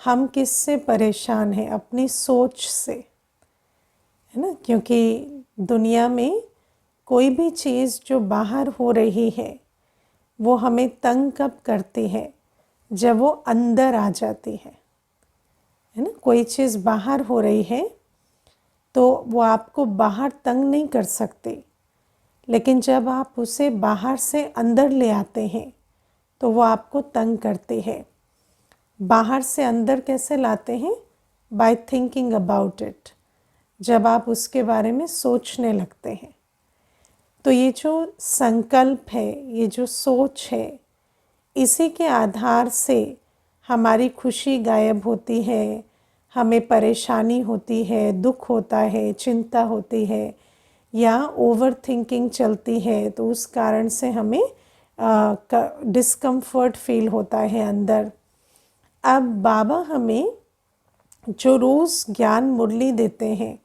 हम किससे परेशान हैं? अपनी सोच से, है ना। क्योंकि दुनिया में कोई भी चीज़ जो बाहर हो रही है वो हमें तंग कब करती है? जब वो अंदर आ जाती है ना। कोई चीज़ बाहर हो रही है तो वो आपको बाहर तंग नहीं कर सकती, लेकिन जब आप उसे बाहर से अंदर ले आते हैं तो वो आपको तंग करती है। बाहर से अंदर कैसे लाते हैं? By thinking about it. जब आप उसके बारे में सोचने लगते हैं तो ये जो संकल्प है, ये जो सोच है, इसी के आधार से हमारी खुशी गायब होती है, हमें परेशानी होती है, दुख होता है, चिंता होती है या ओवर थिंकिंग चलती है, तो उस कारण से हमें डिस्कम्फर्ट फील होता है अंदर। अब बाबा हमें जो रोज़ ज्ञान मुरली देते हैं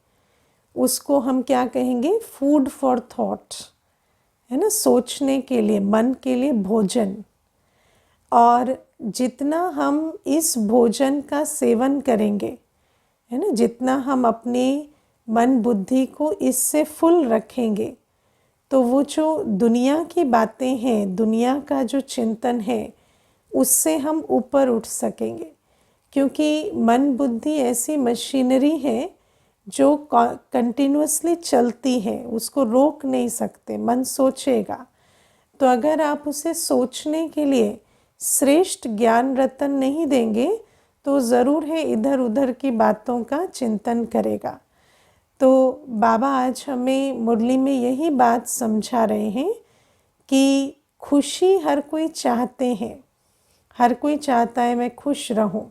उसको हम क्या कहेंगे? फूड फॉर थॉट, है ना। सोचने के लिए, मन के लिए भोजन। और जितना हम इस भोजन का सेवन करेंगे, है ना, जितना हम अपने मन बुद्धि को इससे फुल रखेंगे, तो वो जो दुनिया की बातें हैं, दुनिया का जो चिंतन है, उससे हम ऊपर उठ सकेंगे। क्योंकि मन बुद्धि ऐसी मशीनरी है जो कंटिन्यूअसली चलती है, उसको रोक नहीं सकते। मन सोचेगा, तो अगर आप उसे सोचने के लिए श्रेष्ठ ज्ञान रतन नहीं देंगे तो ज़रूर है इधर उधर की बातों का चिंतन करेगा। तो बाबा आज हमें मुरली में यही बात समझा रहे हैं कि खुशी हर कोई चाहते हैं, हर कोई चाहता है मैं खुश रहूं।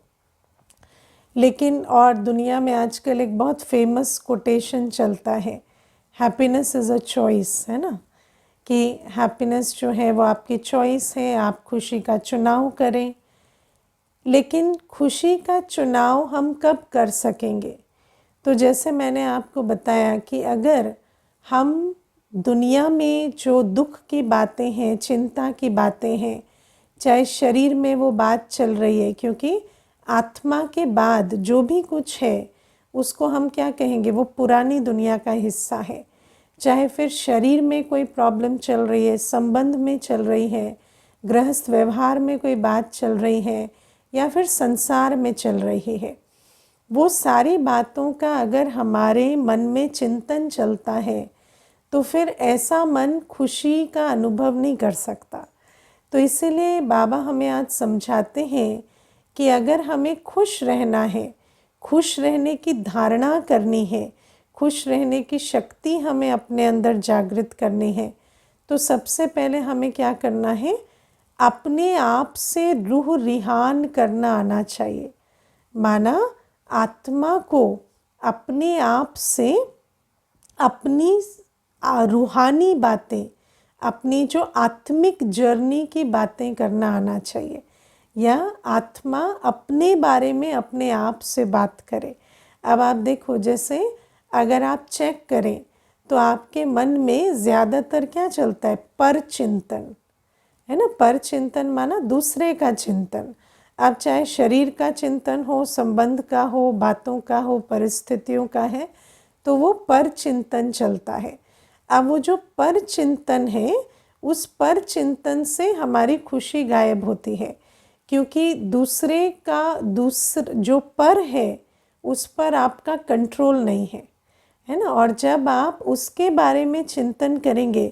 लेकिन और दुनिया में आजकल एक बहुत फेमस कोटेशन चलता है, हैप्पीनेस इज़ अ चॉइस, है ना, कि हैप्पीनेस जो है वो आपकी चॉइस है, आप खुशी का चुनाव करें। लेकिन खुशी का चुनाव हम कब कर सकेंगे? तो जैसे मैंने आपको बताया कि अगर हम दुनिया में जो दुख की बातें हैं, चिंता की बातें हैं, चाहे शरीर में वो बात चल रही है, क्योंकि आत्मा के बाद जो भी कुछ है उसको हम क्या कहेंगे? वो पुरानी दुनिया का हिस्सा है। चाहे फिर शरीर में कोई प्रॉब्लम चल रही है, संबंध में चल रही है, गृहस्थ व्यवहार में कोई बात चल रही है, या फिर संसार में चल रही है, वो सारी बातों का अगर हमारे मन में चिंतन चलता है तो फिर ऐसा मन खुशी का अनुभव नहीं कर सकता। तो इसीलिए बाबा हमें आज समझाते हैं कि अगर हमें खुश रहना है, खुश रहने की धारणा करनी है, खुश रहने की शक्ति हमें अपने अंदर जागृत करनी है, तो सबसे पहले हमें क्या करना है? अपने आप से रूह रिहान करना आना चाहिए। माना आत्मा को अपने आप से अपनी रूहानी बातें, अपनी जो आत्मिक जर्नी की बातें करना आना चाहिए, या आत्मा अपने बारे में अपने आप से बात करे। अब आप देखो, जैसे अगर आप चेक करें तो आपके मन में ज़्यादातर क्या चलता है? पर चिंतन, है ना। पर चिंतन माना दूसरे का चिंतन। अब चाहे शरीर का चिंतन हो, संबंध का हो, बातों का हो, परिस्थितियों का है, तो वो पर चिंतन चलता है। अब वो जो पर चिंतन है, उस पर चिंतन से हमारी खुशी गायब होती है, क्योंकि दूसरे का जो पर है उस पर आपका कंट्रोल नहीं है ना। और जब आप उसके बारे में चिंतन करेंगे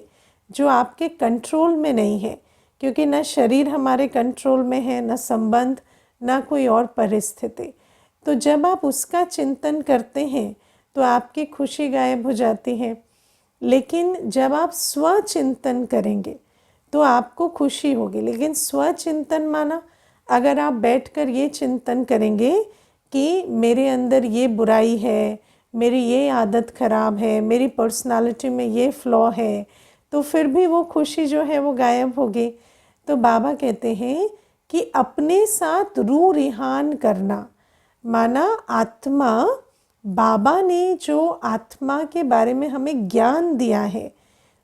जो आपके कंट्रोल में नहीं है, क्योंकि ना शरीर हमारे कंट्रोल में है, ना संबंध, ना कोई और परिस्थिति, तो जब आप उसका चिंतन करते हैं तो आपकी खुशी गायब हो जाती है। लेकिन जब आप स्वचिंतन करेंगे तो आपको खुशी होगी। लेकिन स्वचिंतन माना अगर आप बैठकर ये चिंतन करेंगे कि मेरे अंदर ये बुराई है, मेरी ये आदत ख़राब है, मेरी पर्सनालिटी में ये फ्लॉ है, तो फिर भी वो खुशी जो है वो गायब होगी। तो बाबा कहते हैं कि अपने साथ रूह रिहान करना, माना आत्मा, बाबा ने जो आत्मा के बारे में हमें ज्ञान दिया है,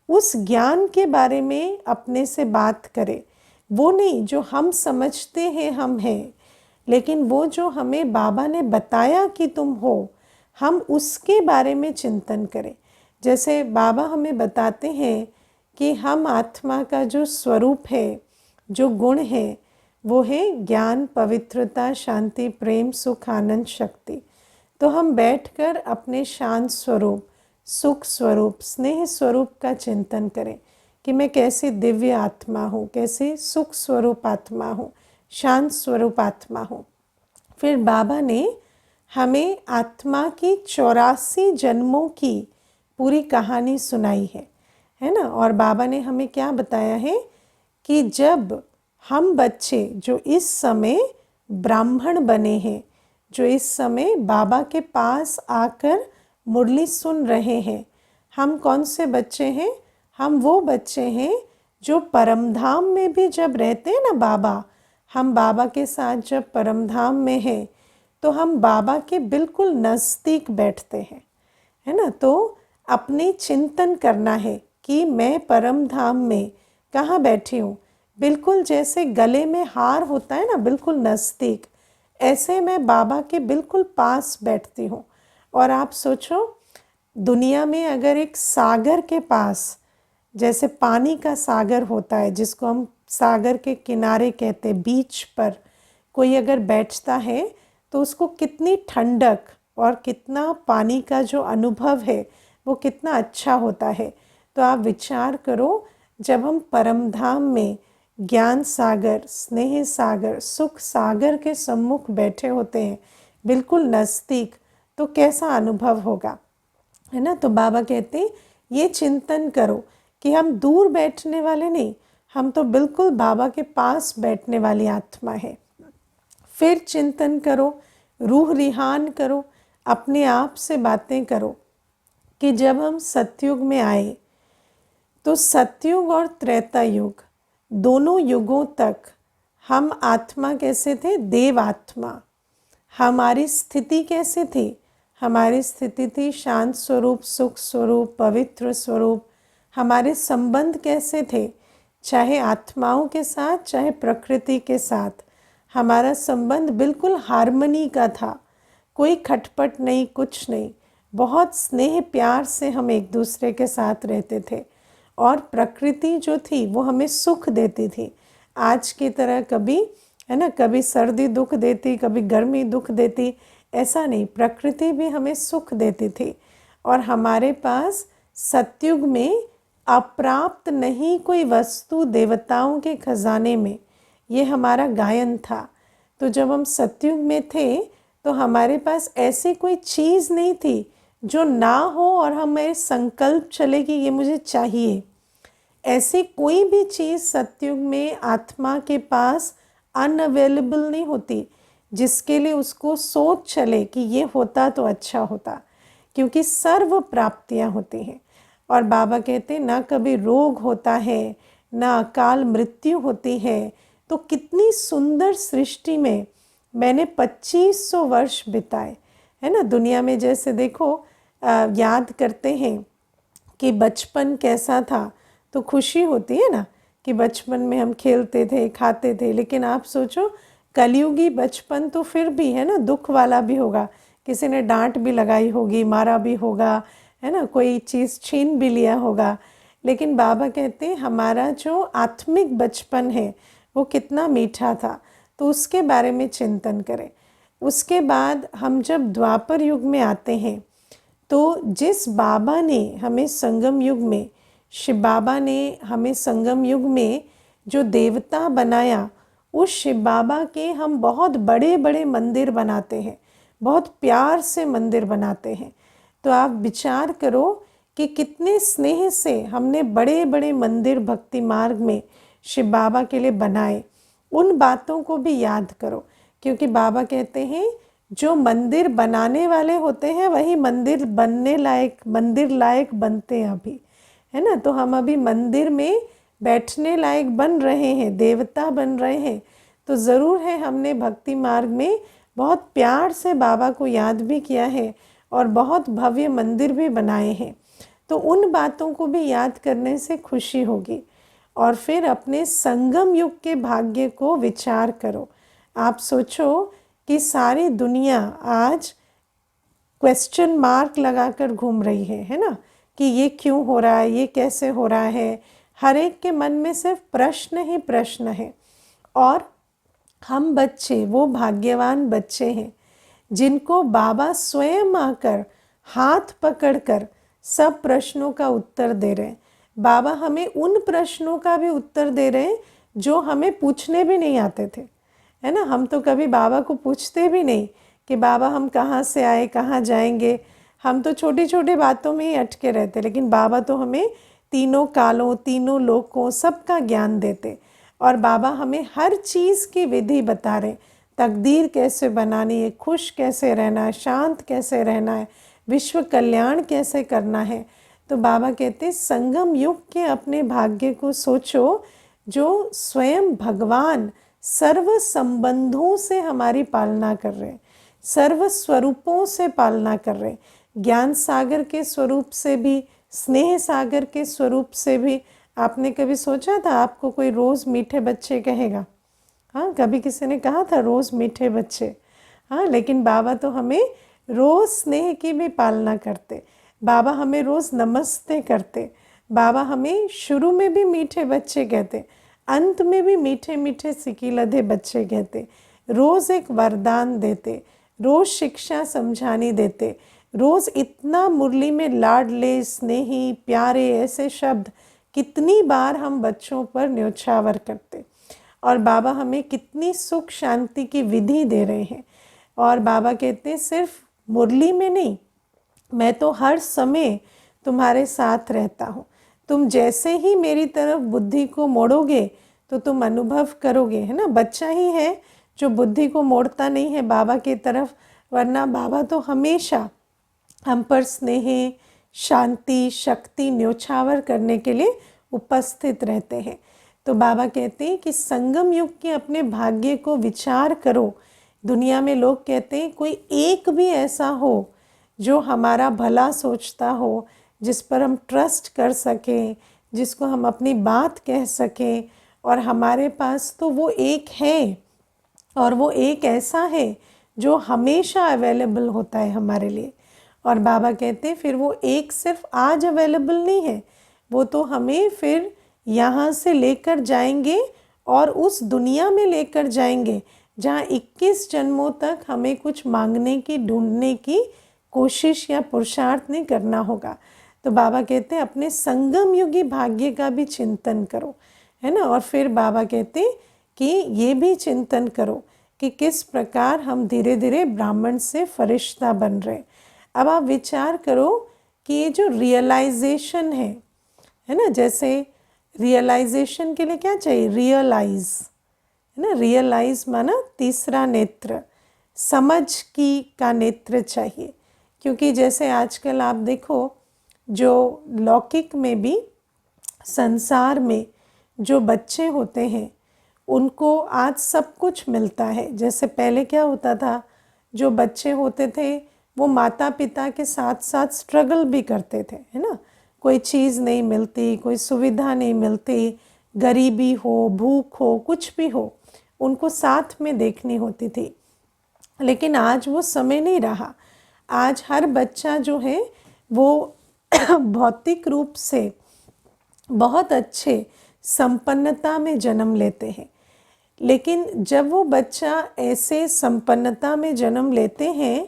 उस ज्ञान के बारे में अपने से बात करें। वो नहीं जो हम समझते हैं हम हैं, लेकिन वो जो हमें बाबा ने बताया कि तुम हो, हम उसके बारे में चिंतन करें। जैसे बाबा हमें बताते हैं कि हम आत्मा का जो स्वरूप है, जो गुण है, वो है ज्ञान, पवित्रता, शांति, प्रेम, सुख, आनंद, शक्ति। तो हम बैठकर अपने शांत स्वरूप, सुख स्वरूप, स्नेह स्वरूप का चिंतन करें कि मैं कैसी दिव्य आत्मा हूँ, कैसी सुख स्वरूप आत्मा हूँ, शांत स्वरूप आत्मा हूँ। फिर बाबा ने हमें आत्मा की 84 जन्मों की पूरी कहानी सुनाई है ना। और बाबा ने हमें क्या बताया है कि जब हम बच्चे जो इस समय ब्राह्मण बने हैं, जो इस समय बाबा के पास आकर मुरली सुन रहे हैं, हम कौन से बच्चे हैं? हम वो बच्चे हैं जो परमधाम में भी जब रहते हैं ना बाबा, हम बाबा के साथ जब परमधाम में हैं तो हम बाबा के बिल्कुल नज़दीक बैठते हैं, है ना। तो अपने चिंतन करना है कि मैं परम धाम में कहाँ बैठी हूँ। बिल्कुल जैसे गले में हार होता है ना, बिल्कुल नज़दीक, ऐसे मैं बाबा के बिल्कुल पास बैठती हूँ। और आप सोचो, दुनिया में अगर एक सागर के पास, जैसे पानी का सागर होता है जिसको हम सागर के किनारे कहते हैं, बीच पर कोई अगर बैठता है तो उसको कितनी ठंडक और कितना पानी का जो अनुभव है वो कितना अच्छा होता है। तो आप विचार करो, जब हम परमधाम में ज्ञान सागर, स्नेह सागर, सुख सागर के सम्मुख बैठे होते हैं, बिल्कुल नज़दीक, तो कैसा अनुभव होगा, है ना। तो बाबा कहते हैं ये चिंतन करो कि हम दूर बैठने वाले नहीं, हम तो बिल्कुल बाबा के पास बैठने वाली आत्मा है। फिर चिंतन करो, रूह रिहान करो, अपने आप से बातें करो कि जब हम सतयुग में आए तो सतयुग और त्रेता युग, दोनों युगों तक हम आत्मा कैसे थे? देव आत्मा। हमारी स्थिति कैसे थी? हमारी स्थिति थी शांत स्वरूप, सुख स्वरूप, पवित्र स्वरूप। हमारे संबंध कैसे थे? चाहे आत्माओं के साथ, चाहे प्रकृति के साथ, हमारा संबंध बिल्कुल हार्मनी का था। कोई खटपट नहीं, कुछ नहीं। बहुत स्नेह प्यार से हम एक दूसरे के साथ रहते थे और प्रकृति जो थी वो हमें सुख देती थी। आज की तरह कभी, है ना, कभी सर्दी दुख देती, कभी गर्मी दुख देती, ऐसा नहीं। प्रकृति भी हमें सुख देती थी। और हमारे पास सतयुग में अप्राप्त नहीं कोई वस्तु देवताओं के खजाने में, ये हमारा गायन था। तो जब हम सतयुग में थे तो हमारे पास ऐसी कोई चीज़ नहीं थी जो ना हो और हमें संकल्प चले कि ये मुझे चाहिए। ऐसी कोई भी चीज़ सतयुग में आत्मा के पास अनअवेलेबल नहीं होती जिसके लिए उसको सोच चले कि ये होता तो अच्छा होता, क्योंकि सर्व प्राप्तियाँ होती हैं। और बाबा कहते हैं ना कभी रोग होता है, ना अकाल मृत्यु होती है। तो कितनी सुंदर सृष्टि में मैंने 2500 वर्ष बिताए, है ना, दुनिया में। जैसे देखो, याद करते हैं कि बचपन कैसा था तो खुशी होती है ना कि बचपन में हम खेलते थे, खाते थे। लेकिन आप सोचो, कलयुगी बचपन तो फिर भी, है ना, दुख वाला भी होगा। किसी ने डांट भी लगाई होगी, मारा भी होगा, है ना, कोई चीज़ छीन भी लिया होगा। लेकिन बाबा कहते हैं हमारा जो आत्मिक बचपन है वो कितना मीठा था। तो उसके बारे में चिंतन करें। उसके बाद हम जब द्वापर युग में आते हैं तो जिस बाबा ने हमें संगम युग में, शिव बाबा ने हमें संगम युग में जो देवता बनाया, उस शिव बाबा के हम बहुत बड़े बड़े मंदिर बनाते हैं, बहुत प्यार से मंदिर बनाते हैं। तो आप विचार करो कि कितने स्नेह से हमने बड़े बड़े मंदिर भक्ति मार्ग में शिव बाबा के लिए बनाए। उन बातों को भी याद करो, क्योंकि बाबा कहते हैं जो मंदिर बनाने वाले होते हैं वही मंदिर बनने लायक, मंदिर लायक बनते हैं अभी, है ना। तो हम अभी मंदिर में बैठने लायक बन रहे हैं, देवता बन रहे हैं। तो ज़रूर है हमने भक्ति मार्ग में बहुत प्यार से बाबा को याद भी किया है और बहुत भव्य मंदिर भी बनाए हैं। तो उन बातों को भी याद करने से खुशी होगी। और फिर अपने संगम युग के भाग्य को विचार करो। आप सोचो कि सारी दुनिया आज क्वेश्चन मार्क लगाकर घूम रही है ना, कि ये क्यों हो रहा है, ये कैसे हो रहा है। हर एक के मन में सिर्फ प्रश्न ही प्रश्न है। और हम बच्चे वो भाग्यवान बच्चे हैं जिनको बाबा स्वयं आकर हाथ पकड़कर सब प्रश्नों का उत्तर दे रहे हैं। बाबा हमें उन प्रश्नों का भी उत्तर दे रहे हैं जो हमें पूछने भी नहीं आते थे, है ना। हम तो कभी बाबा को पूछते भी नहीं कि बाबा हम कहाँ से आए, कहाँ जाएंगे। हम तो छोटी छोटी बातों में ही अटके रहते, लेकिन बाबा तो हमें तीनों कालों, तीनों लोकों, सबका ज्ञान देते। और बाबा हमें हर चीज़ की विधि बता रहे, तकदीर कैसे बनानी है, खुश कैसे रहना है, शांत कैसे रहना है, विश्व कल्याण कैसे करना है। तो बाबा कहते संगम युग के अपने भाग्य को सोचो, जो स्वयं भगवान सर्व संबंधों से हमारी पालना कर रहे, सर्व स्वरूपों से पालना कर रहे, ज्ञान सागर के स्वरूप से भी, स्नेह सागर के स्वरूप से भी। आपने कभी सोचा था आपको कोई रोज़ मीठे बच्चे कहेगा? हाँ, कभी किसी ने कहा था रोज़ मीठे बच्चे? हाँ, लेकिन बाबा तो हमें रोज़ स्नेह की भी पालना करते। बाबा हमें रोज़ नमस्ते करते। बाबा हमें शुरू में भी मीठे बच्चे कहते, अंत में भी मीठे मीठे सिकी लधे बच्चे कहते। रोज़ एक वरदान देते, रोज़ शिक्षा समझानी देते, रोज़ इतना मुरली में लाडले, स्नेही, प्यारे ऐसे शब्द कितनी बार हम बच्चों पर न्योछावर करते। और बाबा हमें कितनी सुख शांति की विधि दे रहे हैं। और बाबा कहते हैं सिर्फ मुरली में नहीं, मैं तो हर समय तुम्हारे साथ रहता हूँ। तुम जैसे ही मेरी तरफ बुद्धि को मोड़ोगे तो तुम अनुभव करोगे, है ना। बच्चा ही है जो बुद्धि को मोड़ता नहीं है बाबा की तरफ, वरना बाबा तो हमेशा हम पर स्नेह, शांति, शक्ति न्योछावर करने के लिए उपस्थित रहते हैं। तो बाबा कहते हैं कि संगम युग के अपने भाग्य को विचार करो। दुनिया में लोग कहते हैं कोई एक भी ऐसा हो जो हमारा भला सोचता हो, जिस पर हम ट्रस्ट कर सकें, जिसको हम अपनी बात कह सकें। और हमारे पास तो वो एक है, और वो एक ऐसा है जो हमेशा अवेलेबल होता है हमारे लिए। और बाबा कहते हैं फिर वो एक सिर्फ आज अवेलेबल नहीं है, वो तो हमें फिर यहाँ से लेकर जाएंगे और उस दुनिया में लेकर जाएंगे जहाँ 21 जन्मों तक हमें कुछ मांगने की, ढूंढने की कोशिश या पुरुषार्थ नहीं करना होगा। तो बाबा कहते हैं अपने संगम युगी भाग्य का भी चिंतन करो, है ना। और फिर बाबा कहते हैं कि ये भी चिंतन करो कि किस प्रकार हम धीरे धीरे ब्राह्मण से फरिश्ता बन रहे। अब आप विचार करो कि ये जो रियलाइजेशन है ना, जैसे रियलाइजेशन के लिए क्या चाहिए? रियलाइज, है ना। रियलाइज माना तीसरा नेत्र, समझ की का नेत्र चाहिए। क्योंकि जैसे आजकल आप देखो, जो लौकिक में भी, संसार में जो बच्चे होते हैं उनको आज सब कुछ मिलता है। जैसे पहले क्या होता था, जो बच्चे होते थे वो माता पिता के साथ साथ स्ट्रगल भी करते थे, है ना। कोई चीज़ नहीं मिलती, कोई सुविधा नहीं मिलती, गरीबी हो, भूख हो, कुछ भी हो, उनको साथ में देखनी होती थी। लेकिन आज वो समय नहीं रहा। आज हर बच्चा जो है वो भौतिक रूप से बहुत अच्छे संपन्नता में जन्म लेते हैं। लेकिन जब वो बच्चा ऐसे संपन्नता में जन्म लेते हैं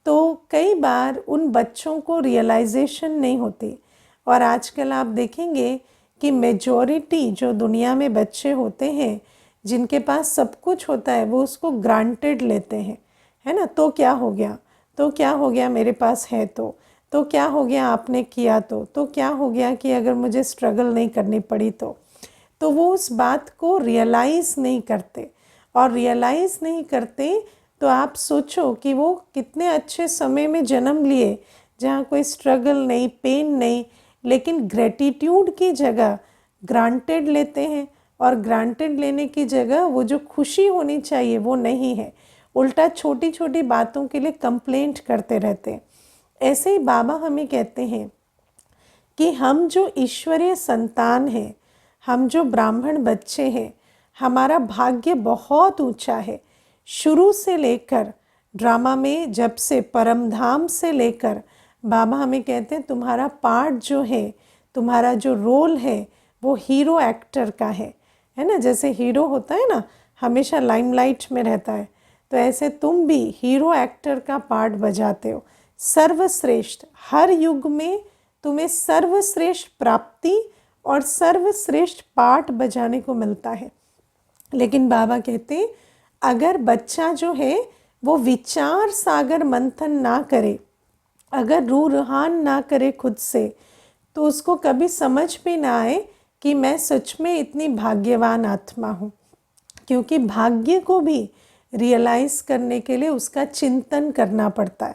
तो कई बार उन बच्चों को रियलाइजेशन नहीं होती। और आजकल आप देखेंगे कि मेजॉरिटी जो दुनिया में बच्चे होते हैं जिनके पास सब कुछ होता है वो उसको ग्रांटेड लेते हैं, है ना। तो क्या हो गया, तो क्या हो गया, मेरे पास है तो क्या हो गया, आपने किया तो क्या हो गया कि अगर मुझे स्ट्रगल नहीं करनी पड़ी तो वो उस बात को रियलाइज़ नहीं करते। और रियलाइज़ नहीं करते तो आप सोचो कि वो कितने अच्छे समय में जन्म लिए जहाँ कोई स्ट्रगल नहीं, पेन नहीं, लेकिन ग्रेटिट्यूड की जगह ग्रांटेड लेते हैं। और ग्रांटेड लेने की जगह वो जो खुशी होनी चाहिए वो नहीं है, उल्टा छोटी छोटी बातों के लिए कंप्लेंट करते रहते हैं। ऐसे ही बाबा हमें कहते हैं कि हम जो ईश्वरीय संतान हैं, हम जो ब्राह्मण बच्चे हैं, हमारा भाग्य बहुत ऊंचा है। शुरू से लेकर ड्रामा में, जब से परमधाम से लेकर बाबा हमें कहते हैं तुम्हारा पार्ट जो है, तुम्हारा जो रोल है वो हीरो एक्टर का है ना। जैसे हीरो होता है ना, हमेशा लाइमलाइट में रहता है, तो ऐसे तुम भी हीरो एक्टर का पार्ट बजाते हो। सर्वश्रेष्ठ, हर युग में तुम्हें सर्वश्रेष्ठ प्राप्ति और सर्वश्रेष्ठ पार्ट बजाने को मिलता है। लेकिन बाबा कहते हैं अगर बच्चा जो है वो विचार सागर मंथन ना करे, अगर रूह रुहान ना करे खुद से, तो उसको कभी समझ में ना आए कि मैं सच में इतनी भाग्यवान आत्मा हूँ। क्योंकि भाग्य को भी रियलाइज़ करने के लिए उसका चिंतन करना पड़ता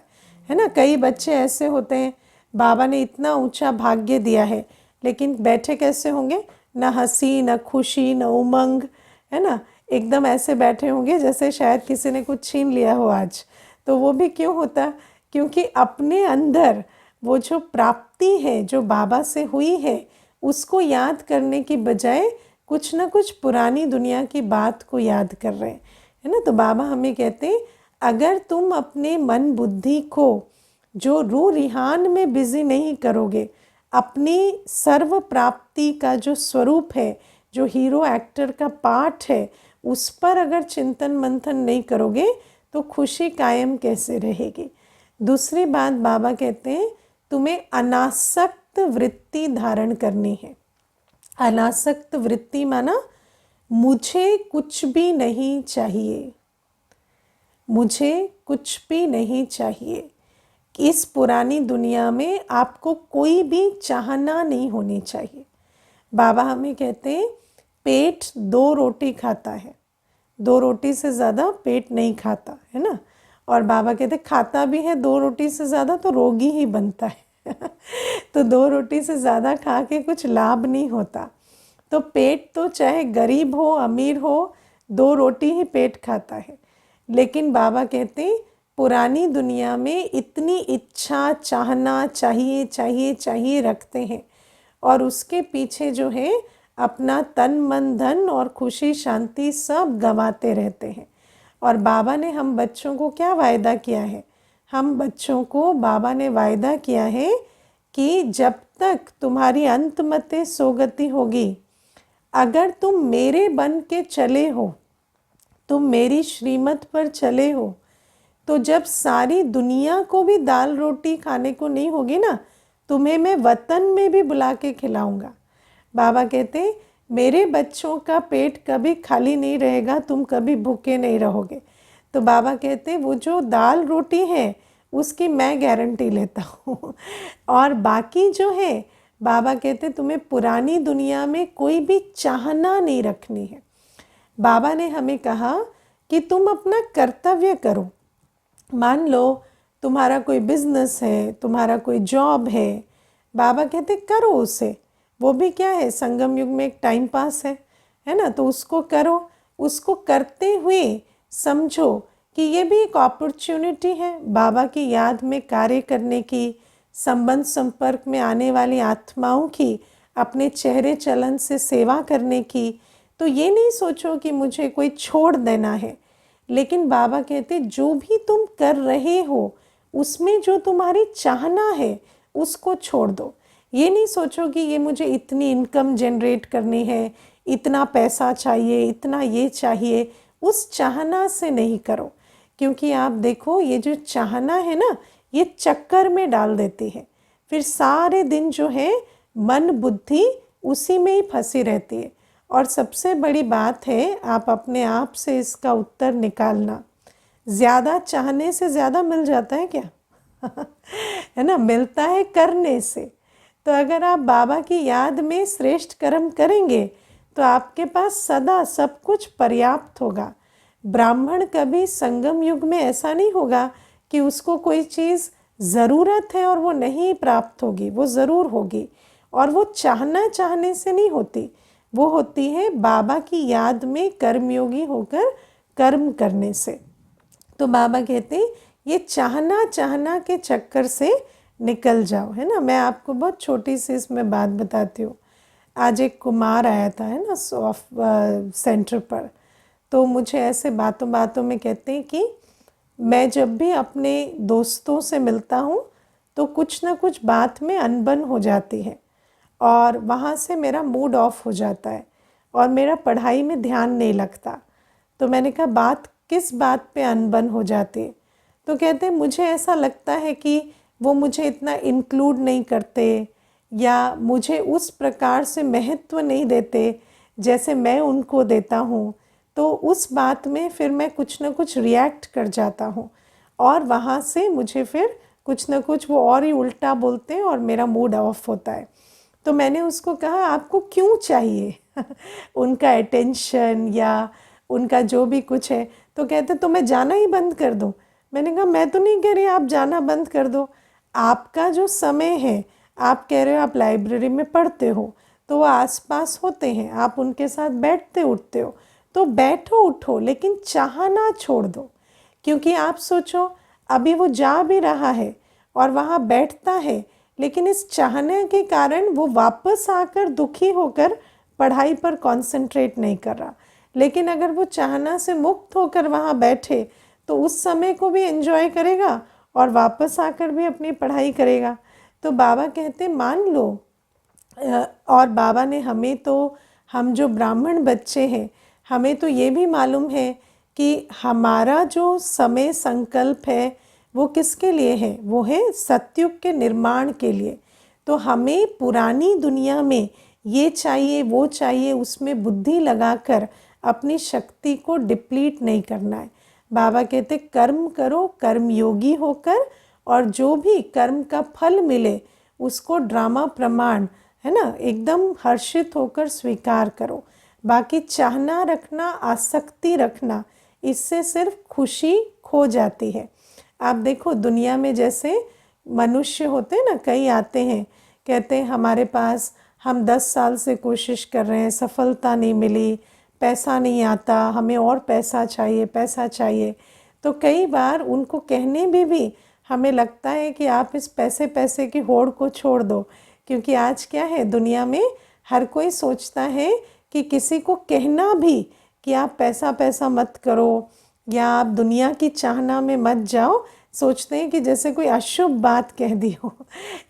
है ना। कई बच्चे ऐसे होते हैं, बाबा ने इतना ऊंचा भाग्य दिया है, लेकिन बैठे कैसे होंगे, ना हंसी, ना खुशी, ना उमंग, है ना। एकदम ऐसे बैठे होंगे जैसे शायद किसी ने कुछ छीन लिया हो आज। तो वो भी क्यों होता, क्योंकि अपने अंदर वो जो प्राप्ति है जो बाबा से हुई है उसको याद करने की बजाय कुछ ना कुछ पुरानी दुनिया की बात को याद कर रहे हैं, है ना। तो बाबा हमें कहते हैं अगर तुम अपने मन बुद्धि को जो रूह रिहान में बिजी नहीं करोगे, अपनी सर्व प्राप्ति का जो स्वरूप है, जो हीरो एक्टर का पार्ट है, उस पर अगर चिंतन मंथन नहीं करोगे तो खुशी कायम कैसे रहेगी। दूसरी बात बाबा कहते हैं तुम्हें अनासक्त वृत्ति धारण करनी है। अनासक्त वृत्ति माना मुझे कुछ भी नहीं चाहिए, मुझे कुछ भी नहीं चाहिए। इस पुरानी दुनिया में आपको कोई भी चाहना नहीं होनी चाहिए। बाबा हमें कहते हैं पेट 2 रोटी खाता है, 2 रोटी से ज़्यादा पेट नहीं खाता, है ना। और बाबा कहते खाता भी है 2 रोटी से ज़्यादा तो रोगी ही बनता है तो 2 रोटी से ज़्यादा खा के कुछ लाभ नहीं होता। तो पेट तो चाहे गरीब हो अमीर हो 2 रोटी ही पेट खाता है। लेकिन बाबा कहते हैं पुरानी दुनिया में इतनी इच्छा, चाहना, चाहिए चाहिए चाहिए रखते हैं और उसके पीछे जो है अपना तन मन धन और खुशी शांति सब गंवाते रहते हैं। और बाबा ने हम बच्चों को क्या वायदा किया है, हम बच्चों को बाबा ने वायदा किया है कि जब तक तुम्हारी अंतमते सोगति होगी, अगर तुम मेरे बन के चले हो, तुम मेरी श्रीमत पर चले हो, तो जब सारी दुनिया को भी दाल रोटी खाने को नहीं होगी ना, तुम्हें मैं वतन में भी बुला के खिलाऊंगा। बाबा कहते मेरे बच्चों का पेट कभी खाली नहीं रहेगा, तुम कभी भूखे नहीं रहोगे। तो बाबा कहते वो जो दाल रोटी है उसकी मैं गारंटी लेता हूँ और बाकी जो है बाबा कहते तुम्हें पुरानी दुनिया में कोई भी चाहना नहीं रखनी है। बाबा ने हमें कहा कि तुम अपना कर्तव्य करो। मान लो तुम्हारा कोई बिजनेस है, तुम्हारा कोई जॉब है, बाबा कहते करो उसे, वो भी क्या है संगम युग में एक टाइम पास है ना। तो उसको करो, उसको करते हुए समझो कि ये भी एक अपॉर्चुनिटी है बाबा की याद में कार्य करने की, संबंध संपर्क में आने वाली आत्माओं की अपने चेहरे चलन से सेवा करने की। तो ये नहीं सोचो कि मुझे कोई छोड़ देना है, लेकिन बाबा कहते जो भी तुम कर रहे हो उसमें जो तुम्हारी चाहना है उसको छोड़ दो। ये नहीं सोचो कि ये मुझे इतनी इनकम जनरेट करनी है, इतना पैसा चाहिए, इतना ये चाहिए, उस चाहना से नहीं करो। क्योंकि आप देखो ये जो चाहना है ना, ये चक्कर में डाल देती है, फिर सारे दिन जो है मन बुद्धि उसी में ही फंसी रहती है। और सबसे बड़ी बात है आप अपने आप से इसका उत्तर निकालना, ज़्यादा चाहने से ज़्यादा मिल जाता है क्या है ना, मिलता है करने से। तो अगर आप बाबा की याद में श्रेष्ठ कर्म करेंगे तो आपके पास सदा सब कुछ पर्याप्त होगा। ब्राह्मण कभी संगम युग में ऐसा नहीं होगा कि उसको कोई चीज़ ज़रूरत है और वो नहीं प्राप्त होगी, वो ज़रूर होगी। और वो चाहने से नहीं होती, वो होती है बाबा की याद में कर्मयोगी होकर कर्म करने से। तो बाबा कहते हैं ये चाहना के चक्कर से निकल जाओ, है ना। मैं आपको बहुत छोटी सी इसमें बात बताती हूँ। आज एक कुमार आया था, है ना, सेंटर पर। तो मुझे ऐसे बातों बातों में कहते हैं कि मैं जब भी अपने दोस्तों से मिलता हूँ तो कुछ ना कुछ बात में अनबन हो जाती है और वहाँ से मेरा मूड ऑफ हो जाता है और मेरा पढ़ाई में ध्यान नहीं लगता। तो मैंने कहा बात किस बात पे अनबन हो जाती है? तो कहते हैं मुझे ऐसा लगता है कि वो मुझे इतना इंक्लूड नहीं करते या मुझे उस प्रकार से महत्व नहीं देते जैसे मैं उनको देता हूँ। तो उस बात में फिर मैं कुछ ना कुछ रिएक्ट कर जाता हूँ और वहाँ से मुझे फिर कुछ ना कुछ वो और ही उल्टा बोलते हैं और मेरा मूड ऑफ होता है। तो मैंने उसको कहा आपको क्यों चाहिए उनका अटेंशन या उनका जो भी कुछ है? तो कहते तो मैं जाना ही बंद कर दूं। मैंने कहा मैं तो नहीं कह रही आप जाना बंद कर दो, आपका जो समय है, आप कह रहे हो आप लाइब्रेरी में पढ़ते हो तो वो आसपास होते हैं, आप उनके साथ बैठते उठते हो, तो बैठो उठो लेकिन चाहना छोड़ दो। क्योंकि आप सोचो अभी वो जा भी रहा है और वहाँ बैठता है, लेकिन इस चाहने के कारण वो वापस आकर दुखी होकर पढ़ाई पर कंसंट्रेट नहीं कर रहा। लेकिन अगर वो चाहना से मुक्त होकर वहाँ बैठे तो उस समय को भी एंजॉय करेगा और वापस आकर भी अपनी पढ़ाई करेगा। तो बाबा कहते मान लो और बाबा ने हमें तो, हम जो ब्राह्मण बच्चे हैं, हमें तो ये भी मालूम है कि हमारा जो समय संकल्प है वो किसके लिए है? वो है सतयुग के निर्माण के लिए। तो हमें पुरानी दुनिया में ये चाहिए वो चाहिए उसमें बुद्धि लगाकर अपनी शक्ति को डिप्लीट नहीं करना है। बाबा कहते कर्म करो कर्मयोगी होकर और जो भी कर्म का फल मिले उसको ड्रामा प्रमाण, है ना, एकदम हर्षित होकर स्वीकार करो। बाकी चाहना रखना, आसक्ति रखना, इससे सिर्फ खुशी खो जाती है। आप देखो दुनिया में जैसे मनुष्य होते हैं ना, कई आते हैं कहते हैं हमारे पास, हम 10 साल से कोशिश कर रहे हैं, सफलता नहीं मिली, पैसा नहीं आता, हमें और पैसा चाहिए पैसा चाहिए। तो कई बार उनको कहने में भी हमें लगता है कि आप इस पैसे पैसे की होड़ को छोड़ दो। क्योंकि आज क्या है दुनिया में, हर कोई सोचता है कि किसी को कहना भी कि आप पैसा पैसा मत करो या आप दुनिया की चाहना में मत जाओ, सोचते हैं कि जैसे कोई अशुभ बात कह दी हो।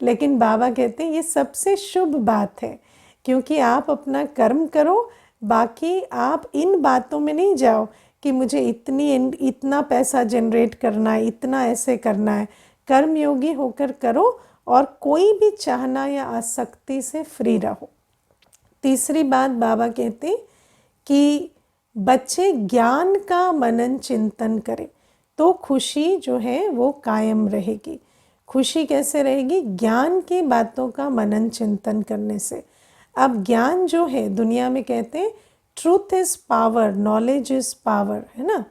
लेकिन बाबा कहते हैं ये सबसे शुभ बात है, क्योंकि आप अपना कर्म करो, बाकी आप इन बातों में नहीं जाओ कि मुझे इतना पैसा जनरेट करना है, इतना ऐसे करना है। कर्मयोगी होकर करो और कोई भी चाहना या आसक्ति से फ्री रहो। तीसरी बात बाबा कहते कि बच्चे ज्ञान का मनन चिंतन करें तो खुशी जो है वो कायम रहेगी। खुशी कैसे रहेगी? ज्ञान की बातों का मनन चिंतन करने से। अब ज्ञान जो है दुनिया में कहते हैं truth is power, knowledge is power, है ना।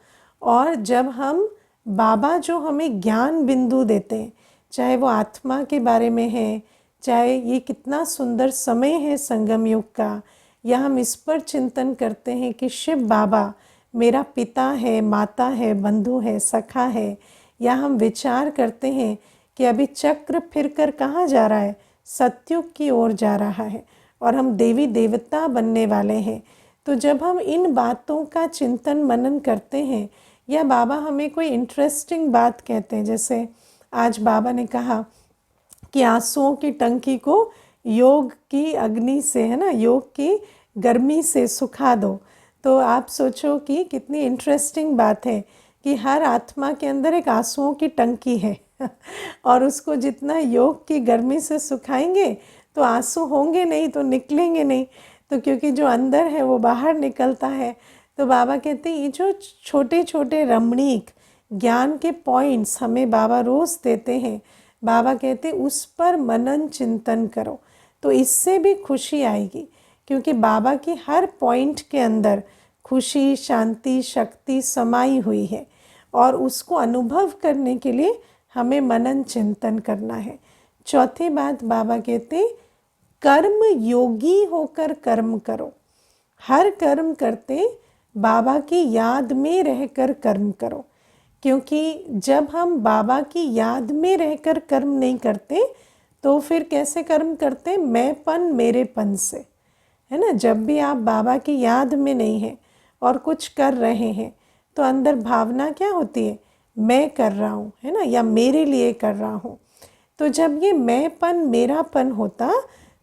और जब हम बाबा जो हमें ज्ञान बिंदु देते हैं, चाहे वो आत्मा के बारे में है, चाहे ये कितना सुंदर समय है संगम युग का, या हम इस पर चिंतन करते हैं कि शिव बाबा मेरा पिता है, माता है, बंधु है, सखा है, या हम विचार करते हैं कि अभी चक्र फिरकर कहाँ जा रहा है? सतयुग की ओर जा रहा है और हम देवी देवता बनने वाले हैं। तो जब हम इन बातों का चिंतन मनन करते हैं या बाबा हमें कोई इंटरेस्टिंग बात कहते हैं, जैसे आज बाबा ने कहा कि आंसुओं की टंकी को योग की अग्नि से, है ना, योग की गर्मी से सुखा दो। तो आप सोचो कि कितनी इंटरेस्टिंग बात है कि हर आत्मा के अंदर एक आंसुओं की टंकी है और उसको जितना योग की गर्मी से सुखाएंगे तो आंसू होंगे नहीं तो निकलेंगे नहीं, तो क्योंकि जो अंदर है वो बाहर निकलता है। तो बाबा कहते हैं ये जो छोटे छोटे रमणीक ज्ञान के पॉइंट्स हमें बाबा रोज़ देते हैं, बाबा कहते उस पर मनन चिंतन करो तो इससे भी खुशी आएगी। क्योंकि बाबा की हर पॉइंट के अंदर खुशी, शांति, शक्ति समाई हुई है और उसको अनुभव करने के लिए हमें मनन चिंतन करना है। चौथी बात बाबा कहते कर्म योगी होकर कर्म करो। हर कर्म करते बाबा की याद में रहकर कर्म करो, क्योंकि जब हम बाबा की याद में रहकर कर्म नहीं करते तो फिर कैसे कर्म करते? मैंपन मेरेपन से, है ना। जब भी आप बाबा की याद में नहीं हैं और कुछ कर रहे हैं तो अंदर भावना क्या होती है, मैं कर रहा हूँ, है ना, या मेरे लिए कर रहा हूँ। तो जब ये मैंपन मेरापन होता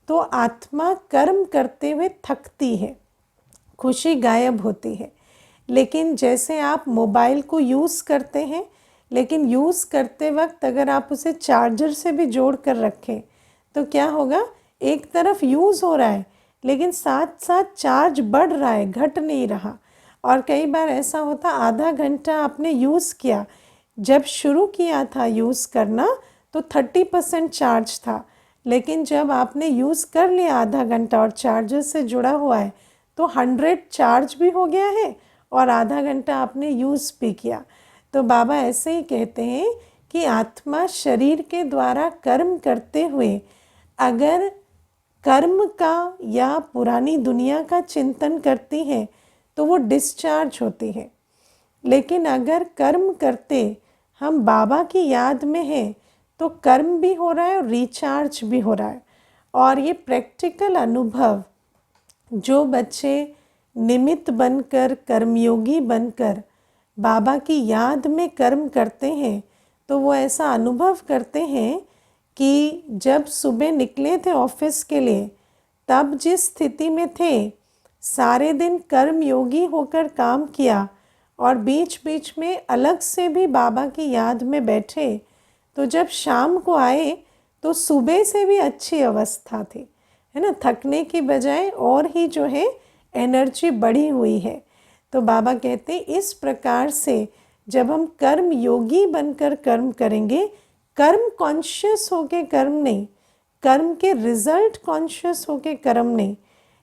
तो आत्मा कर्म करते हुए थकती है, खुशी गायब होती है। लेकिन जैसे आप मोबाइल को यूज़ करते हैं, लेकिन यूज़ करते वक्त अगर आप उसे चार्जर से भी जोड़ कर रखें तो क्या होगा, एक तरफ यूज़ हो रहा है लेकिन साथ साथ चार्ज बढ़ रहा है, घट नहीं रहा। और कई बार ऐसा होता, आधा घंटा आपने यूज़ किया, जब शुरू किया था यूज़ करना तो 30% चार्ज था, लेकिन जब आपने यूज़ कर लिया आधा घंटा और चार्जर से जुड़ा हुआ है तो 100 चार्ज भी हो गया है और आधा घंटा आपने यूज़ भी किया। तो बाबा ऐसे ही कहते हैं कि आत्मा शरीर के द्वारा कर्म करते हुए अगर कर्म का या पुरानी दुनिया का चिंतन करती है तो वो डिस्चार्ज होती है। लेकिन अगर कर्म करते हम बाबा की याद में हैं तो कर्म भी हो रहा है और रिचार्ज भी हो रहा है। और ये प्रैक्टिकल अनुभव जो बच्चे निमित्त बनकर, कर्मयोगी बनकर बाबा की याद में कर्म करते हैं तो वो ऐसा अनुभव करते हैं कि जब सुबह निकले थे ऑफिस के लिए तब जिस स्थिति में थे, सारे दिन कर्मयोगी होकर काम किया और बीच बीच में अलग से भी बाबा की याद में बैठे, तो जब शाम को आए तो सुबह से भी अच्छी अवस्था थी, है ना, थकने की बजाय और ही जो है एनर्जी बढ़ी हुई है। तो बाबा कहते इस प्रकार से जब हम कर्म योगी बनकर कर्म करेंगे, कर्म कॉन्शियस होके कर्म नहीं, कर्म के रिजल्ट कॉन्शियस होके कर्म नहीं,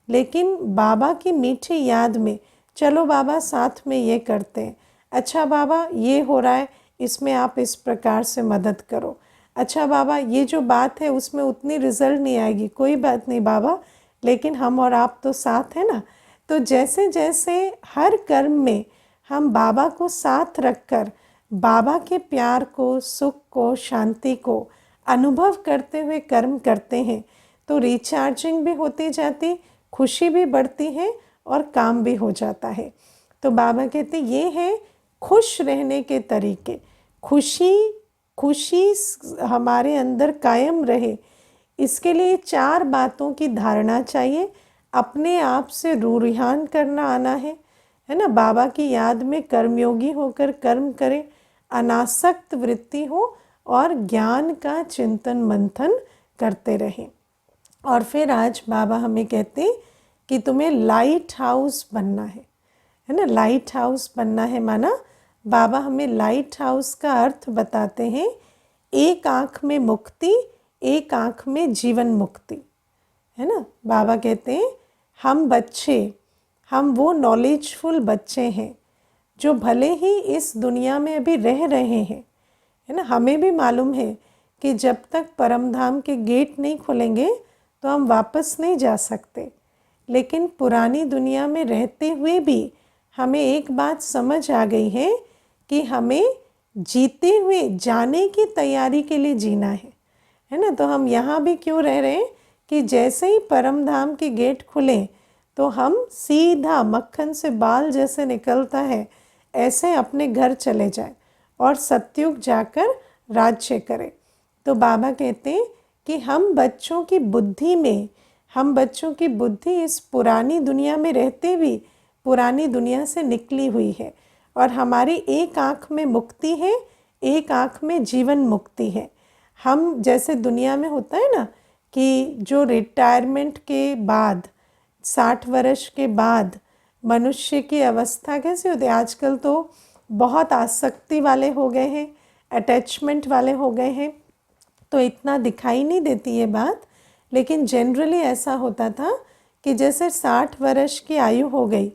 लेकिन बाबा की मीठी याद में, चलो बाबा साथ में ये करते हैं, अच्छा बाबा ये हो रहा है इसमें आप इस प्रकार से मदद करो, अच्छा बाबा ये जो बात है उसमें उतनी रिजल्ट नहीं आएगी, कोई बात नहीं बाबा, लेकिन हम और आप तो साथ हैं ना। तो जैसे जैसे हर कर्म में हम बाबा को साथ रखकर बाबा के प्यार को, सुख को, शांति को अनुभव करते हुए कर्म करते हैं तो रिचार्जिंग भी होती जाती, खुशी भी बढ़ती है और काम भी हो जाता है। तो बाबा कहते ये है खुश रहने के तरीके। खुशी हमारे अंदर कायम रहे, इसके लिए 4 बातों की धारणा चाहिए। अपने आप से रूरिहान करना आना है ना, बाबा की याद में कर्मयोगी होकर कर्म करें, अनासक्त वृत्ति हो और ज्ञान का चिंतन मंथन करते रहें। और फिर आज बाबा हमें कहते हैं कि तुम्हें लाइट हाउस बनना है ना, लाइट हाउस बनना है माना बाबा हमें लाइट हाउस का अर्थ बताते हैं, एक आँख में मुक्ति, एक आँख में जीवन मुक्ति, है ना। बाबा कहते हैं हम बच्चे, हम वो नॉलेजफुल बच्चे हैं जो भले ही इस दुनिया में अभी रह रहे हैं, है ना, हमें भी मालूम है कि जब तक परम धाम के गेट नहीं खुलेंगे तो हम वापस नहीं जा सकते, लेकिन पुरानी दुनिया में रहते हुए भी हमें एक बात समझ आ गई है कि हमें जीते हुए जाने की तैयारी के लिए जीना है ना। तो हम यहाँ भी क्यों रह रहे हैं कि जैसे ही परम धाम के गेट खुले तो हम सीधा मक्खन से बाल जैसे निकलता है ऐसे अपने घर चले जाएं और सत्युग जाकर राज्य करें। तो बाबा कहते हैं कि हम बच्चों की बुद्धि में, हम बच्चों की बुद्धि इस पुरानी दुनिया में रहते भी पुरानी दुनिया से निकली हुई है और हमारी एक आँख में मुक्ति है, एक आँख में जीवन मुक्ति है। हम जैसे दुनिया में होता है ना कि जो रिटायरमेंट के बाद 60 वर्ष के बाद मनुष्य की अवस्था कैसी होती है, आजकल तो बहुत आसक्ति वाले हो गए हैं, अटैचमेंट वाले हो गए हैं, तो इतना दिखाई नहीं देती ये बात, लेकिन जनरली ऐसा होता था कि जैसे 60 वर्ष की आयु हो गई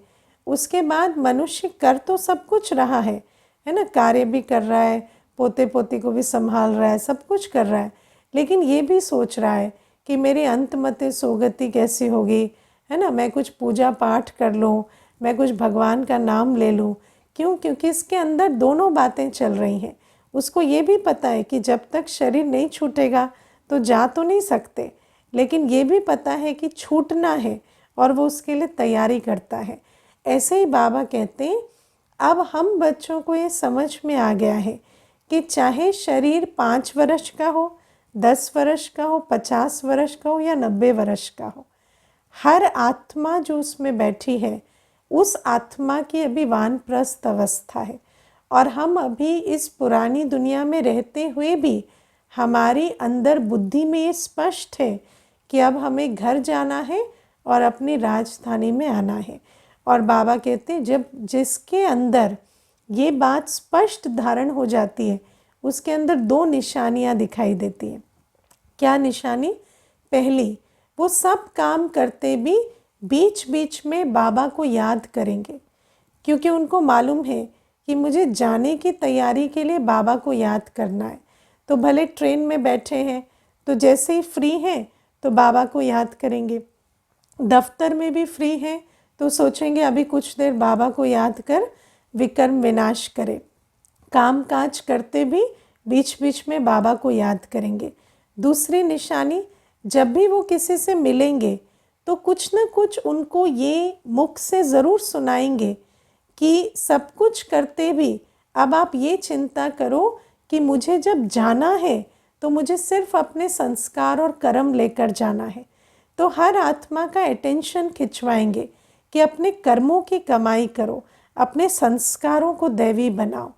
उसके बाद मनुष्य कर तो सब कुछ रहा है ना, कार्य भी कर रहा है, पोते पोती को भी संभाल रहा है, सब कुछ कर रहा है, लेकिन ये भी सोच रहा है कि मेरी अंतमते सोगति कैसी होगी, है ना, मैं कुछ पूजा पाठ कर लूँ, मैं कुछ भगवान का नाम ले लूँ। क्यों? क्योंकि इसके अंदर दोनों बातें चल रही हैं। उसको ये भी पता है कि जब तक शरीर नहीं छूटेगा तो जा तो नहीं सकते, लेकिन ये भी पता है कि छूटना है और वो उसके लिए तैयारी करता है। ऐसे ही बाबा कहते हैं अब हम बच्चों को ये समझ में आ गया है कि चाहे शरीर 5 वर्ष का हो, 10 वर्ष का हो, 50 वर्ष का हो या 90 वर्ष का हो, हर आत्मा जो उसमें बैठी है उस आत्मा की अभी वानप्रस्थ अवस्था है। और हम अभी इस पुरानी दुनिया में रहते हुए भी हमारी अंदर बुद्धि में ये स्पष्ट है कि अब हमें घर जाना है और अपनी राजधानी में आना है। और बाबा कहते हैं जब जिसके अंदर ये बात स्पष्ट धारण हो जाती है उसके अंदर 2 निशानियाँ दिखाई देती हैं। क्या निशानी? पहली, वो सब काम करते भी बीच बीच में बाबा को याद करेंगे, क्योंकि उनको मालूम है कि मुझे जाने की तैयारी के लिए बाबा को याद करना है। तो भले ट्रेन में बैठे हैं तो जैसे ही फ्री हैं तो बाबा को याद करेंगे, दफ्तर में भी फ्री हैं तो सोचेंगे अभी कुछ देर बाबा को याद कर विकर्म विनाश करे। काम काज करते भी बीच बीच में बाबा को याद करेंगे। दूसरी निशानी, जब भी वो किसी से मिलेंगे तो कुछ न कुछ उनको ये मुख से ज़रूर सुनाएंगे कि सब कुछ करते भी अब आप ये चिंता करो कि मुझे जब जाना है तो मुझे सिर्फ अपने संस्कार और कर्म लेकर जाना है। तो हर आत्मा का अटेंशन खिंचवाएंगे कि अपने कर्मों की कमाई करो, अपने संस्कारों को दैवी बनाओ।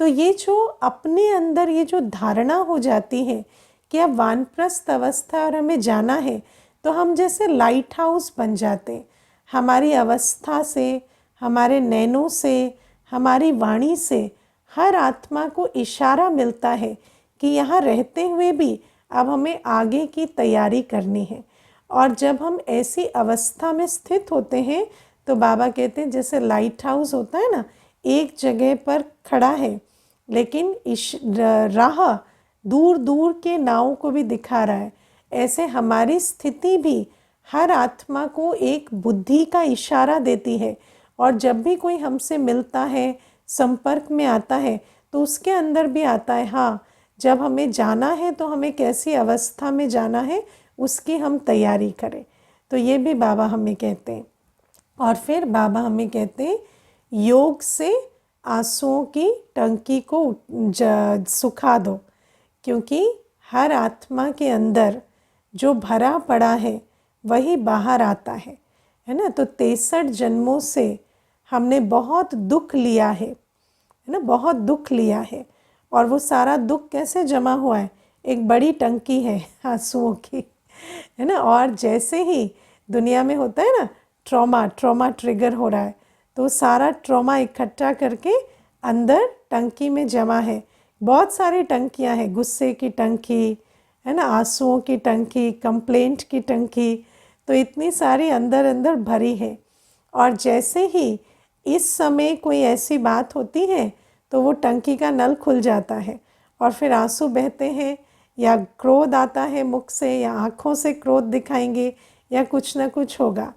तो ये जो अपने अंदर ये जो धारणा हो जाती है कि अब वानप्रस्थ अवस्था और हमें जाना है, तो हम जैसे लाइट हाउस बन जाते हैं। हमारी अवस्था से, हमारे नैनों से, हमारी वाणी से हर आत्मा को इशारा मिलता है कि यहाँ रहते हुए भी अब हमें आगे की तैयारी करनी है। और जब हम ऐसी अवस्था में स्थित होते हैं तो बाबा कहते हैं जैसे लाइट हाउस होता है ना, एक जगह पर खड़ा है लेकिन राह दूर दूर के नाव को भी दिखा रहा है। ऐसे हमारी स्थिति भी हर आत्मा को एक बुद्धि का इशारा देती है। और जब भी कोई हमसे मिलता है, संपर्क में आता है, तो उसके अंदर भी आता है हाँ, जब हमें जाना है तो हमें कैसी अवस्था में जाना है उसकी हम तैयारी करें। तो ये भी बाबा हमें कहते हैं। और फिर बाबा हमें कहते हैं योग से आंसुओं की टंकी को सुखा दो, क्योंकि हर आत्मा के अंदर जो भरा पड़ा है वही बाहर आता है ना। तो 63 जन्मों से हमने बहुत दुख लिया है ना, बहुत दुख लिया है। और वो सारा दुख कैसे जमा हुआ है? एक बड़ी टंकी है आंसुओं की, है ना। और जैसे ही दुनिया में होता है ना ट्रॉमा ट्रिगर हो रहा है, तो सारा ट्रॉमा इकट्ठा करके अंदर टंकी में जमा है। बहुत सारी टंकियां हैं, गुस्से की टंकी है ना, आंसुओं की टंकी, कंप्लेंट की टंकी, तो इतनी सारी अंदर अंदर भरी है। और जैसे ही इस समय कोई ऐसी बात होती है तो वो टंकी का नल खुल जाता है और फिर आंसू बहते हैं, या क्रोध आता है मुख से, या आँखों से क्रोध दिखाएंगे, या कुछ ना कुछ होगा।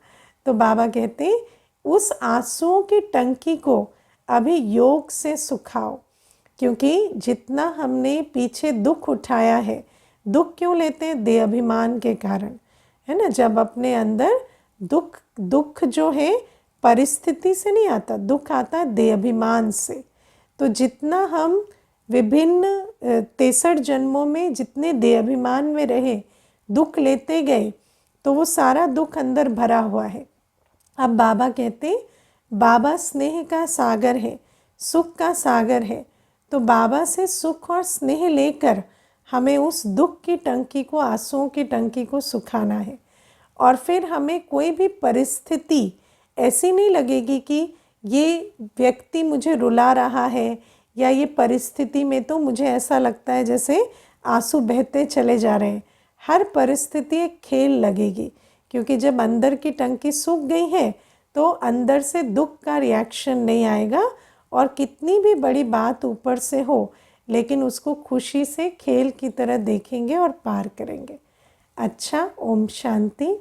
तो बाबा कहते हैं उस आंसुओं की टंकी को अभी योग से सुखाओ, क्योंकि जितना हमने पीछे दुख उठाया है, दुख क्यों लेते हैं? देह अभिमान के कारण, है ना। जब अपने अंदर दुख जो है परिस्थिति से नहीं आता, दुख आता है देह अभिमान से। तो जितना हम विभिन्न 63 जन्मों में जितने देह अभिमान में रहे, दुख लेते गए, तो वो सारा दुख अंदर भरा हुआ है। अब बाबा कहते बाबा स्नेह का सागर है, सुख का सागर है। तो बाबा से सुख और स्नेह लेकर हमें उस दुख की टंकी को, आंसुओं की टंकी को सुखाना है। और फिर हमें कोई भी परिस्थिति ऐसी नहीं लगेगी कि ये व्यक्ति मुझे रुला रहा है, या ये परिस्थिति में तो मुझे ऐसा लगता है जैसे आंसू बहते चले जा रहे हैं। हर परिस्थिति एक खेल लगेगी, क्योंकि जब अंदर की टंकी सूख गई है तो अंदर से दुख का रिएक्शन नहीं आएगा। और कितनी भी बड़ी बात ऊपर से हो, लेकिन उसको खुशी से खेल की तरह देखेंगे और पार करेंगे। अच्छा, ओम शांति।